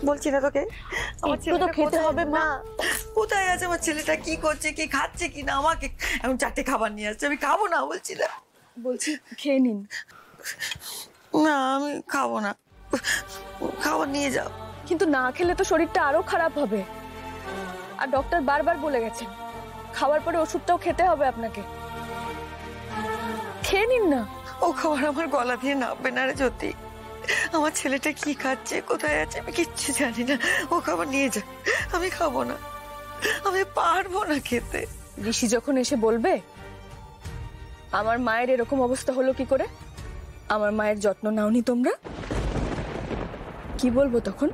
বলছি না তোকে আমার ছেলেটা তো খেতে হবে মা। কোথায় আছে আমার ছেলেটা, কি করছে, কি খাচ্ছে কি না? আমাকে এখন 4টে খাবার নিয়ে আসছে, আমি খাবো না বলছি না। বলছি খেয়ে নিন। না আমি খাবো না, খাবার নিয়ে যাও। কিন্তু না খেলে তো শরীরটা আরো খারাপ হবে, আর ডক্টর বারবার বলে গেছেন খাওয়ার পরে ওষুধটাও খেতে হবে আপনাকে। খেয়ে নিন না। ও খাবার আমার গলা দিয়ে নামবে না রে জ্যোতি। আমার ছেলেটা কি খাচ্ছে, কোথায় আছে, আমি কিচ্ছু জানি না। ও খাবার নিয়ে যা, আমি খাবো না, আমি পারবো না খেতে। ঋষি যখন এসে বলবে আমার মায়ের এরকম অবস্থা হলো কি করে, আমার মায়ের যত্ন নাওনি তোমরা, কি বলবো তখন?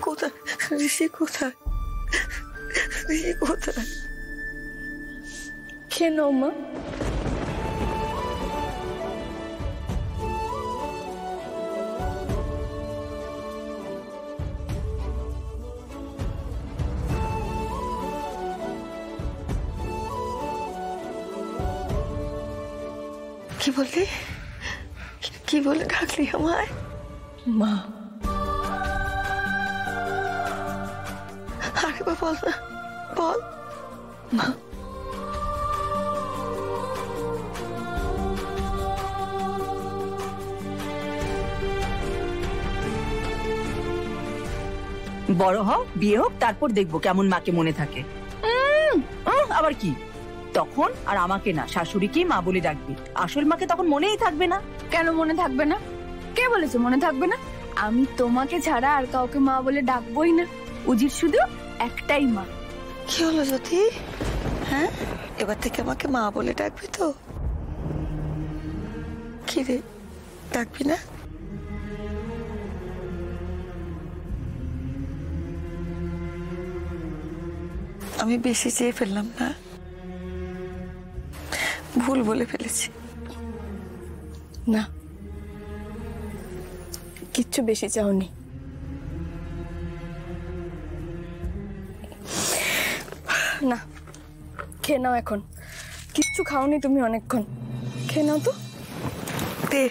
কোথায় ঋষি, কোথায় ঋষি, কোথায়? খেয়ে নাও মা। কি বললি, কি বলে ডাকলি আমায়? মা। আরেকবার বল না, বল। মা। বড় হও, বিয়ে হোক, তারপর দেখবো কেমন মাকে মনে থাকে। আবার কি তখন আর আমাকে না শাশুড়িকেই মা বলে ডাকবি, আসল মাকে তখন মনেই থাকবে না। কেন মনে থাকবে না? কে বলেছে মনে থাকবে না? আমি তোমাকে ছাড়া আর কাউকে মা বলে ডাকবোই না। উজির শুধু একটাই মা। কি হলো জ্যোতি? হ্যাঁ, এবার থেকে আমাকে মা বলে ডাকবি তো? কি রে, ডাকবি না? আমি বেশি চেয়ে ফেললাম না, ভুল বলে ফেলেছি। না, কিচ্ছু বেশি চাওনি। না, খেয়ে নাও এখন। কিচ্ছু খাওনি তুমি অনেকক্ষণ, খেয়ে নাও তো। দে।